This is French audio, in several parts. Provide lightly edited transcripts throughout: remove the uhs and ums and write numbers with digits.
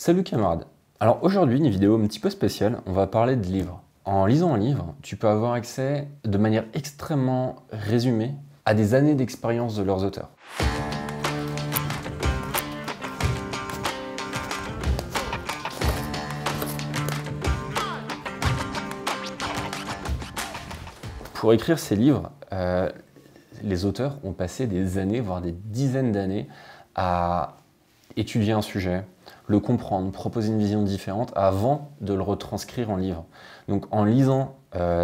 Salut camarades. Alors aujourd'hui, une vidéo un petit peu spéciale, on va parler de livres. En lisant un livre, tu peux avoir accès de manière extrêmement résumée à des années d'expérience de leurs auteurs. Pour écrire ces livres, les auteurs ont passé des années, voire des dizaines d'années à étudier un sujet, le comprendre, proposer une vision différente avant de le retranscrire en livre. Donc en lisant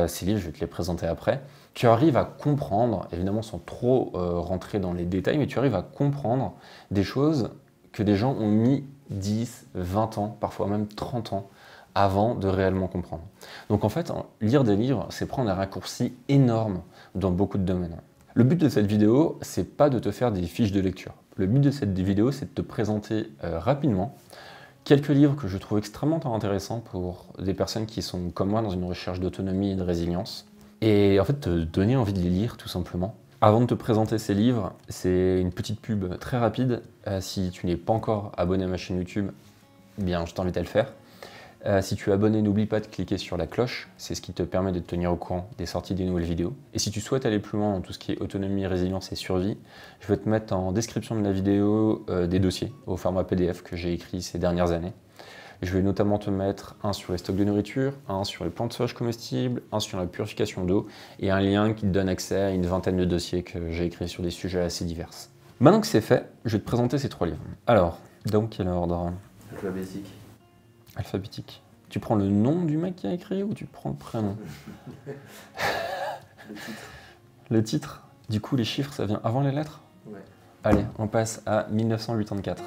ces livres, je vais te les présenter après, tu arrives à comprendre, évidemment sans trop rentrer dans les détails, mais tu arrives à comprendre des choses que des gens ont mis 10, 20 ans, parfois même 30 ans avant de réellement comprendre. Donc en fait, lire des livres, c'est prendre un raccourci énorme dans beaucoup de domaines. Le but de cette vidéo, c'est pas de te faire des fiches de lecture. Le but de cette vidéo, c'est de te présenter rapidement quelques livres que je trouve extrêmement intéressants pour des personnes qui sont comme moi dans une recherche d'autonomie et de résilience. Et en fait, te donner envie de les lire tout simplement. Avant de te présenter ces livres, c'est une petite pub très rapide. Si tu n'es pas encore abonné à ma chaîne YouTube, eh bien, je t'invite à le faire. Si tu es abonné, n'oublie pas de cliquer sur la cloche, c'est ce qui te permet de te tenir au courant des sorties des nouvelles vidéos. Et si tu souhaites aller plus loin dans tout ce qui est autonomie, résilience et survie, je vais te mettre en description de la vidéo des dossiers au format PDF que j'ai écrit ces dernières années. Je vais notamment te mettre un sur les stocks de nourriture, un sur les plantes sauvages comestibles, un sur la purification d'eau et un lien qui te donne accès à une vingtaine de dossiers que j'ai écrits sur des sujets assez divers. Maintenant que c'est fait, je vais te présenter ces trois livres. Alors, dans quel ordre? Alphabétique. Alphabétique. Tu prends le nom du mec qui a écrit ou tu prends le prénom? Le titre. Le titre. Du coup, les chiffres, ça vient avant les lettres? Ouais. Allez, on passe à 1984.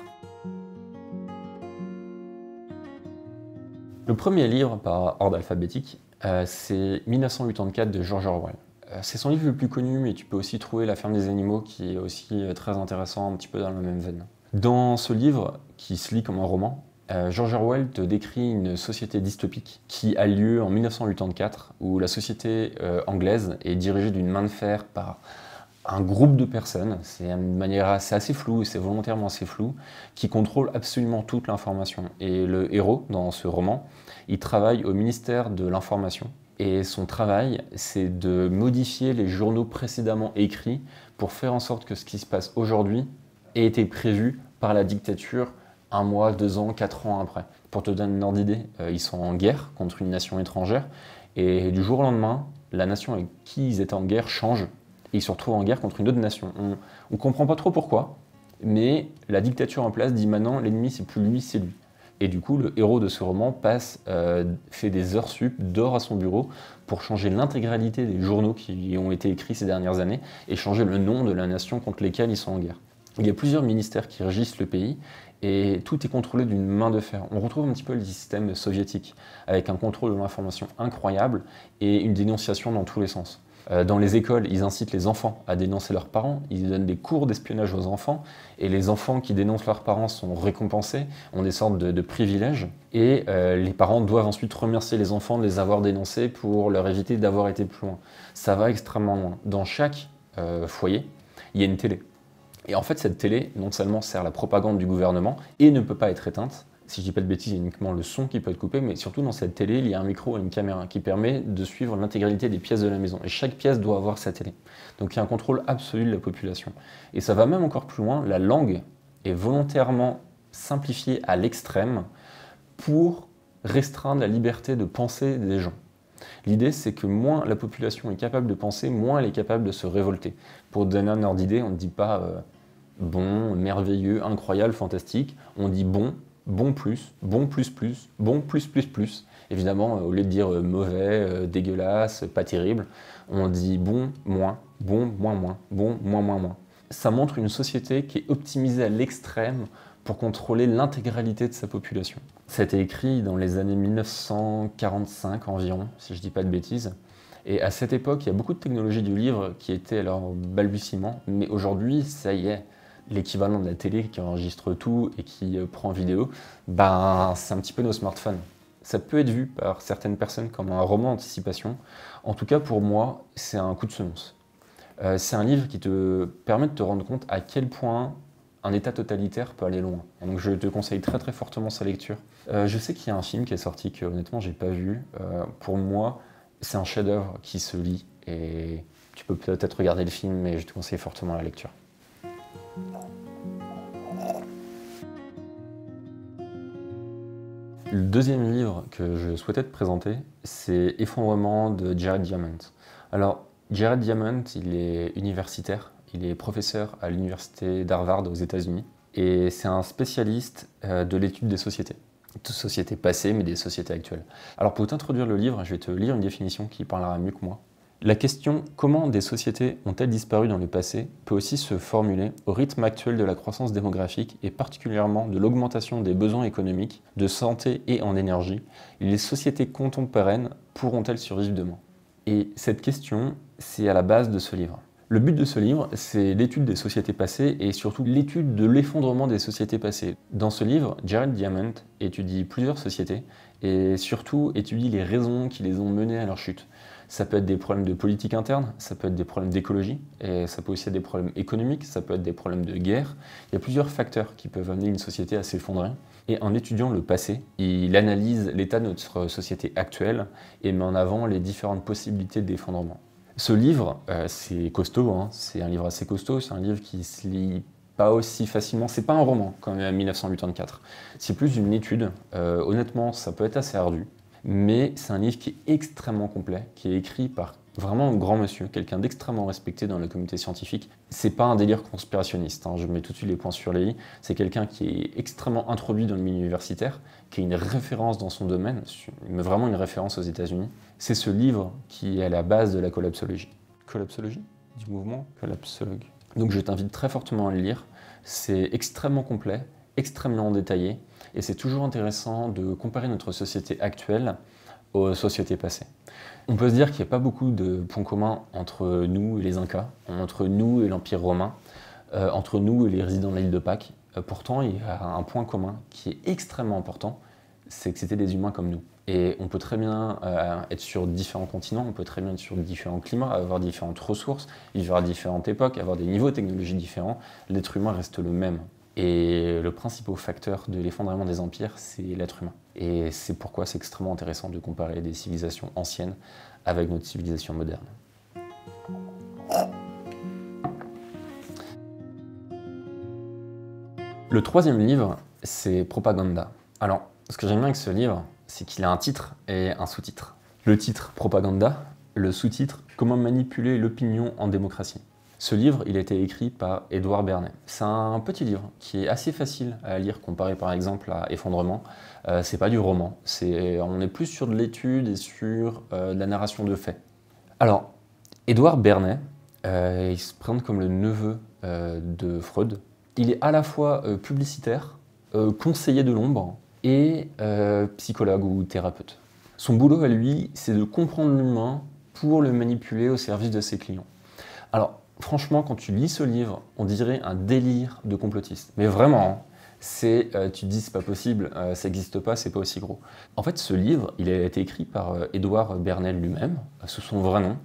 Le premier livre par ordre alphabétique, c'est 1984 de George Orwell. C'est son livre le plus connu, mais tu peux aussi trouver La ferme des animaux, qui est aussi très intéressant, un petit peu dans la même veine. Dans ce livre, qui se lit comme un roman, George Orwell te décrit une société dystopique qui a lieu en 1984, où la société anglaise est dirigée d'une main de fer par un groupe de personnes, c'est une manière assez floue, et c'est volontairement assez flou, qui contrôle absolument toute l'information. Et le héros, dans ce roman, il travaille au ministère de l'Information, et son travail, c'est de modifier les journaux précédemment écrits pour faire en sorte que ce qui se passe aujourd'hui ait été prévu par la dictature 1 mois, 2 ans, 4 ans après. Pour te donner une ordre d'idée, ils sont en guerre contre une nation étrangère, et du jour au lendemain, la nation avec qui ils étaient en guerre change, et ils se retrouvent en guerre contre une autre nation. On ne comprend pas trop pourquoi, mais la dictature en place dit maintenant l'ennemi c'est plus lui, c'est lui. Et du coup, le héros de ce roman fait des heures sup, dort à son bureau pour changer l'intégralité des journaux qui ont été écrits ces dernières années et changer le nom de la nation contre lesquelles ils sont en guerre. Il y a plusieurs ministères qui régissent le pays et tout est contrôlé d'une main de fer. On retrouve un petit peu le système soviétique avec un contrôle de l'information incroyable et une dénonciation dans tous les sens. Dans les écoles, ils incitent les enfants à dénoncer leurs parents, ils donnent des cours d'espionnage aux enfants, et les enfants qui dénoncent leurs parents sont récompensés, ont des sortes de privilèges, et les parents doivent ensuite remercier les enfants de les avoir dénoncés pour leur éviter d'avoir été plus loin. Ça va extrêmement loin. Dans chaque foyer, il y a une télé. Et en fait, cette télé, non seulement sert la propagande du gouvernement, et ne peut pas être éteinte. Si je dis pas de bêtises, il y a uniquement le son qui peut être coupé, mais surtout dans cette télé, il y a un micro et une caméra qui permet de suivre l'intégralité des pièces de la maison. Et chaque pièce doit avoir sa télé. Donc il y a un contrôle absolu de la population. Et ça va même encore plus loin, la langue est volontairement simplifiée à l'extrême pour restreindre la liberté de penser des gens. L'idée, c'est que moins la population est capable de penser, moins elle est capable de se révolter. Pour donner un ordre d'idée, on ne dit pas bon, merveilleux, incroyable, fantastique, on dit bon, bon plus, bon plus plus, bon plus plus plus. Évidemment, au lieu de dire mauvais, dégueulasse, pas terrible, on dit bon, moins, moins, bon, moins, moins. Ça montre une société qui est optimisée à l'extrême pour contrôler l'intégralité de sa population. Ça a été écrit dans les années 1945 environ, si je dis pas de bêtises. Et à cette époque, il y a beaucoup de technologies du livre qui étaient à leur balbutiement, mais aujourd'hui, ça y est, l'équivalent de la télé qui enregistre tout et qui prend vidéo, ben, c'est un petit peu nos smartphones. Ça peut être vu par certaines personnes comme un roman d'anticipation. En tout cas, pour moi, c'est un coup de semonce. C'est un livre qui te permet de te rendre compte à quel point un État totalitaire peut aller loin. Donc je te conseille très très fortement sa lecture. Je sais qu'il y a un film qui est sorti que honnêtement j'ai pas vu. Pour moi, c'est un chef-d'œuvre qui se lit et tu peux peut-être regarder le film, mais je te conseille fortement la lecture. Le deuxième livre que je souhaitais te présenter, c'est Effondrement de Jared Diamond. Alors, Jared Diamond, il est universitaire, il est professeur à l'université d'Harvard aux États-Unis, et c'est un spécialiste de l'étude des sociétés. De sociétés passées, mais des sociétés actuelles. Alors, pour t'introduire le livre, je vais te lire une définition qui parlera mieux que moi. La question « Comment des sociétés ont-elles disparu dans le passé ?» peut aussi se formuler au rythme actuel de la croissance démographique et particulièrement de l'augmentation des besoins économiques, de santé et en énergie. Les sociétés contemporaines pourront-elles survivre demain? Et cette question, c'est à la base de ce livre. Le but de ce livre, c'est l'étude des sociétés passées et surtout l'étude de l'effondrement des sociétés passées. Dans ce livre, Jared Diamond étudie plusieurs sociétés et surtout étudie les raisons qui les ont menées à leur chute. Ça peut être des problèmes de politique interne, ça peut être des problèmes d'écologie, et ça peut aussi être des problèmes économiques, ça peut être des problèmes de guerre. Il y a plusieurs facteurs qui peuvent amener une société à s'effondrer. Et en étudiant le passé, il analyse l'état de notre société actuelle et met en avant les différentes possibilités d'effondrement. Ce livre, c'est costaud, hein, c'est un livre assez costaud, c'est un livre qui se lit pas aussi facilement. C'est pas un roman comme 1984, c'est plus une étude. Honnêtement, ça peut être assez ardu. Mais c'est un livre qui est extrêmement complet, qui est écrit par vraiment un grand monsieur, quelqu'un d'extrêmement respecté dans la communauté scientifique. C'est pas un délire conspirationniste, hein, je mets tout de suite les points sur les i. C'est quelqu'un qui est extrêmement introduit dans le milieu universitaire, qui est une référence dans son domaine, mais vraiment une référence aux États-Unis. C'est ce livre qui est à la base de la collapsologie. Collapsologie? Du mouvement collapsologue. Donc je t'invite très fortement à le lire. C'est extrêmement complet, extrêmement détaillé. Et c'est toujours intéressant de comparer notre société actuelle aux sociétés passées. On peut se dire qu'il n'y a pas beaucoup de points communs entre nous et les Incas, entre nous et l'Empire romain, entre nous et les résidents de l'île de Pâques. Pourtant, il y a un point commun qui est extrêmement important, c'est que c'était des humains comme nous. Et on peut très bien être sur différents continents, on peut très bien être sur différents climats, avoir différentes ressources, vivre à différentes époques, avoir des niveaux technologiques différents. L'être humain reste le même. Et le principal facteur de l'effondrement des empires, c'est l'être humain. Et c'est pourquoi c'est extrêmement intéressant de comparer des civilisations anciennes avec notre civilisation moderne. Le troisième livre, c'est Propaganda. Alors, ce que j'aime bien avec ce livre, c'est qu'il a un titre et un sous-titre. Le titre, Propaganda, le sous-titre, Comment manipuler l'opinion en démocratie. Ce livre, il a été écrit par Edouard Bernet. C'est un petit livre qui est assez facile à lire comparé par exemple à Effondrement. C'est pas du roman, on est plus sur de l'étude et sur de la narration de faits. Alors, Edouard Bernet, il se présente comme le neveu de Freud. Il est à la fois publicitaire, conseiller de l'ombre et psychologue ou thérapeute. Son boulot à lui, c'est de comprendre l'humain pour le manipuler au service de ses clients. Alors, franchement, quand tu lis ce livre, on dirait un délire de complotiste. Mais vraiment, tu te dis c'est pas possible, ça n'existe pas, c'est pas aussi gros. En fait, ce livre, il a été écrit par Edouard Bernet lui-même, sous son vrai nom.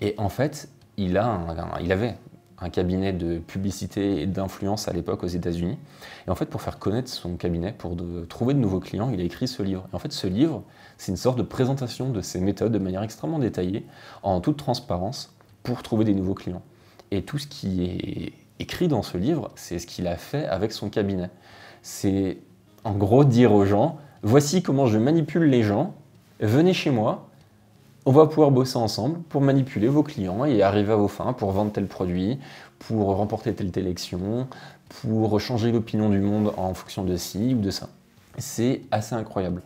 Et en fait, il avait un cabinet de publicité et d'influence à l'époque aux États-Unis. Et en fait, pour faire connaître son cabinet, pour trouver de nouveaux clients, il a écrit ce livre. Et en fait, ce livre, c'est une sorte de présentation de ses méthodes de manière extrêmement détaillée, en toute transparence, pour trouver des nouveaux clients. Et tout ce qui est écrit dans ce livre, c'est ce qu'il a fait avec son cabinet. C'est en gros dire aux gens, voici comment je manipule les gens, venez chez moi, on va pouvoir bosser ensemble pour manipuler vos clients et arriver à vos fins, pour vendre tel produit, pour remporter telle élection, pour changer l'opinion du monde en fonction de ci ou de ça. C'est assez incroyable.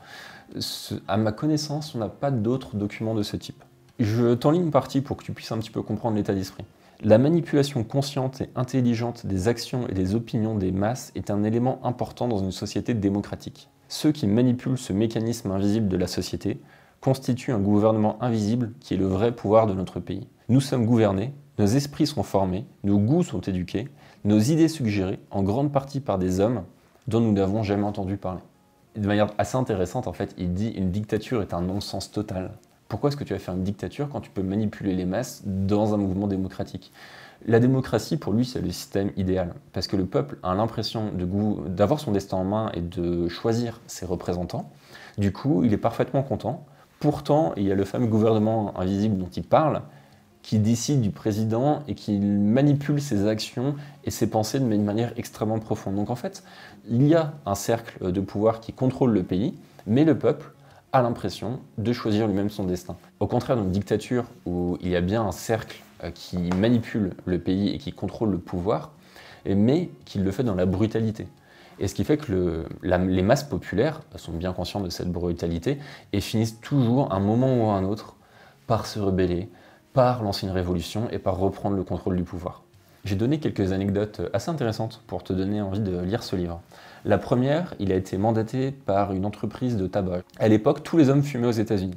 À ma connaissance, on n'a pas d'autres documents de ce type. Je t'enligne une partie pour que tu puisses un petit peu comprendre l'état d'esprit. La manipulation consciente et intelligente des actions et des opinions des masses est un élément important dans une société démocratique. Ceux qui manipulent ce mécanisme invisible de la société constituent un gouvernement invisible qui est le vrai pouvoir de notre pays. Nous sommes gouvernés, nos esprits sont formés, nos goûts sont éduqués, nos idées suggérées en grande partie par des hommes dont nous n'avons jamais entendu parler. De manière assez intéressante, en fait, il dit « une dictature est un non-sens total ». Pourquoi est-ce que tu vas faire une dictature quand tu peux manipuler les masses dans un mouvement démocratique? La démocratie, pour lui, c'est le système idéal, parce que le peuple a l'impression d'avoir son destin en main et de choisir ses représentants. Du coup, il est parfaitement content. Pourtant, il y a le fameux gouvernement invisible dont il parle, qui décide du président et qui manipule ses actions et ses pensées d'une manière extrêmement profonde. Donc en fait, il y a un cercle de pouvoir qui contrôle le pays, mais le peuple a l'impression de choisir lui-même son destin. Au contraire d'une dictature où il y a bien un cercle qui manipule le pays et qui contrôle le pouvoir, mais qui le fait dans la brutalité. Et ce qui fait que les masses populaires sont bien conscientes de cette brutalité et finissent toujours, à un moment ou à un autre, par se rebeller, par lancer une révolution et par reprendre le contrôle du pouvoir. J'ai donné quelques anecdotes assez intéressantes pour te donner envie de lire ce livre. La première, il a été mandaté par une entreprise de tabac. À l'époque, tous les hommes fumaient aux États-Unis.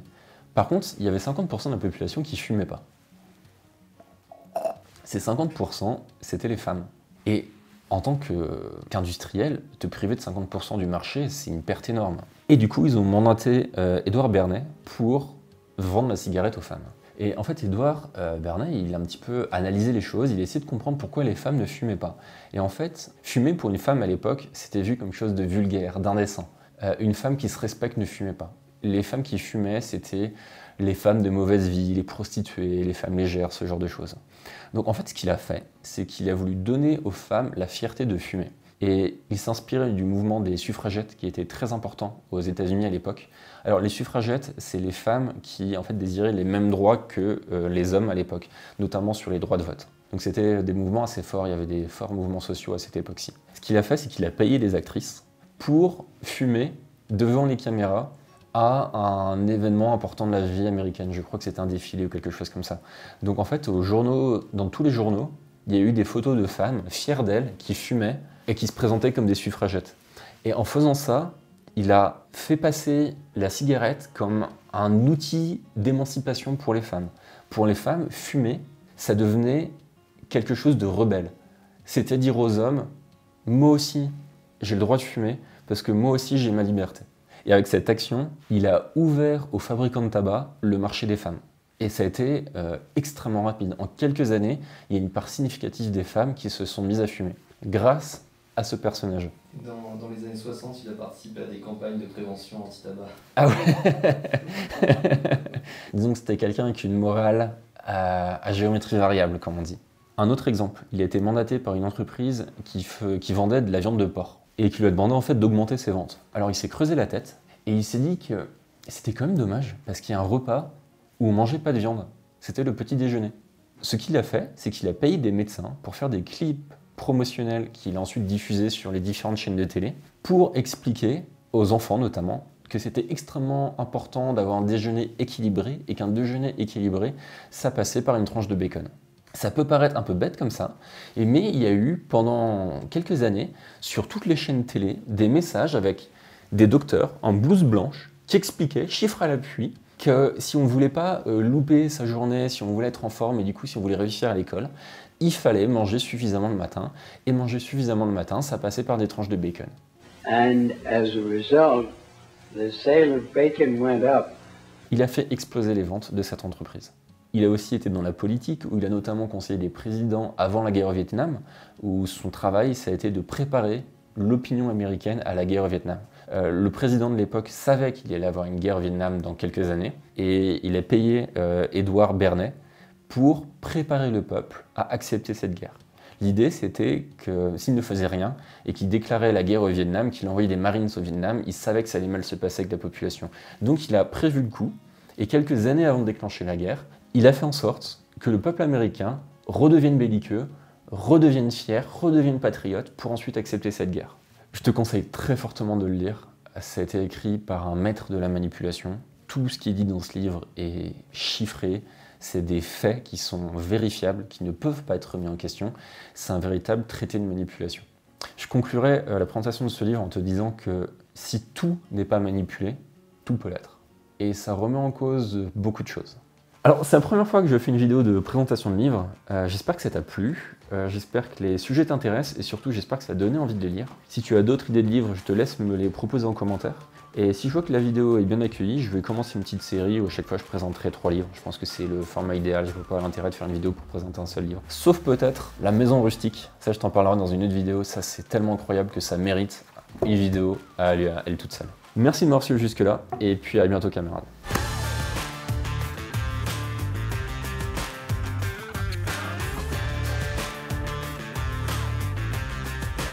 Par contre, il y avait 50% de la population qui ne fumait pas. Ces 50%, c'était les femmes. Et en tant qu'industriel, te priver de 50% du marché, c'est une perte énorme. Et du coup, ils ont mandaté Edouard Bernays pour vendre la cigarette aux femmes. Et en fait, Edouard Bernays, il a un petit peu analysé les choses, il a essayé de comprendre pourquoi les femmes ne fumaient pas. Et en fait, fumer pour une femme à l'époque, c'était vu comme quelque chose de vulgaire, d'indécent. Une femme qui se respecte ne fumait pas. Les femmes qui fumaient, c'était les femmes de mauvaise vie, les prostituées, les femmes légères, ce genre de choses. Donc en fait, ce qu'il a fait, c'est qu'il a voulu donner aux femmes la fierté de fumer. Et il s'inspirait du mouvement des suffragettes qui était très important aux États-Unis à l'époque. Alors les suffragettes, c'est les femmes qui en fait désiraient les mêmes droits que les hommes à l'époque, notamment sur les droits de vote. Donc c'était des mouvements assez forts, il y avait des forts mouvements sociaux à cette époque-ci. Ce qu'il a fait, c'est qu'il a payé des actrices pour fumer devant les caméras à un événement important de la vie américaine. Je crois que c'était un défilé ou quelque chose comme ça. Donc en fait, dans tous les journaux, il y a eu des photos de femmes fières d'elles qui fumaient et qui se présentaient comme des suffragettes. Et en faisant ça, il a fait passer la cigarette comme un outil d'émancipation pour les femmes. Pour les femmes, fumer, ça devenait quelque chose de rebelle. C'était dire aux hommes, moi aussi, j'ai le droit de fumer, parce que moi aussi, j'ai ma liberté. Et avec cette action, il a ouvert aux fabricants de tabac le marché des femmes. Et ça a été extrêmement rapide. En quelques années, il y a une part significative des femmes qui se sont mises à fumer, grâce à ce personnage. Dans les années 60, il a participé à des campagnes de prévention anti-tabac. Ah ouais. Disons que c'était quelqu'un avec une morale à géométrie variable, comme on dit. Un autre exemple, il a été mandaté par une entreprise qui vendait de la viande de porc et qui lui a demandé en fait d'augmenter ses ventes. Alors il s'est creusé la tête et il s'est dit que c'était quand même dommage parce qu'il y a un repas où on mangeait pas de viande. C'était le petit déjeuner. Ce qu'il a fait, c'est qu'il a payé des médecins pour faire des clips promotionnels qu'il a ensuite diffusés sur les différentes chaînes de télé pour expliquer aux enfants notamment que c'était extrêmement important d'avoir un déjeuner équilibré et qu'un déjeuner équilibré, ça passait par une tranche de bacon. Ça peut paraître un peu bête comme ça, mais il y a eu pendant quelques années, sur toutes les chaînes télé, des messages avec des docteurs en blouse blanche qui expliquaient, chiffres à l'appui, que si on ne voulait pas louper sa journée, si on voulait être en forme et du coup si on voulait réussir à l'école, il fallait manger suffisamment le matin. Et manger suffisamment le matin, ça passait par des tranches de bacon. And as a result, the sale of bacon went up. Il a fait exploser les ventes de cette entreprise. Il a aussi été dans la politique, où il a notamment conseillé des présidents avant la guerre au Vietnam, où son travail, ça a été de préparer l'opinion américaine à la guerre au Vietnam. Le président de l'époque savait qu'il allait avoir une guerre au Vietnam dans quelques années, et il a payé Edouard Bernays pour préparer le peuple à accepter cette guerre. L'idée, c'était que s'il ne faisait rien et qu'il déclarait la guerre au Vietnam, qu'il envoyait des Marines au Vietnam, il savait que ça allait mal se passer avec la population. Donc il a prévu le coup, et quelques années avant de déclencher la guerre, il a fait en sorte que le peuple américain redevienne belliqueux, redevienne fier, redevienne patriote pour ensuite accepter cette guerre. Je te conseille très fortement de le lire. Ça a été écrit par un maître de la manipulation. Tout ce qui est dit dans ce livre est chiffré. C'est des faits qui sont vérifiables, qui ne peuvent pas être remis en question. C'est un véritable traité de manipulation. Je conclurai la présentation de ce livre en te disant que si tout n'est pas manipulé, tout peut l'être. Et ça remet en cause beaucoup de choses. Alors, c'est la première fois que je fais une vidéo de présentation de livre. J'espère que ça t'a plu, j'espère que les sujets t'intéressent et surtout j'espère que ça a donné envie de les lire. Si tu as d'autres idées de livres, je te laisse me les proposer en commentaire. Et si je vois que la vidéo est bien accueillie, je vais commencer une petite série où à chaque fois je présenterai 3 livres. Je pense que c'est le format idéal, je vois pas l'intérêt de faire une vidéo pour présenter un seul livre. Sauf peut-être La Maison Rustique, ça je t'en parlerai dans une autre vidéo, ça c'est tellement incroyable que ça mérite une vidéo à elle toute seule. Merci de m'avoir suivi jusque là, et puis à bientôt camarades.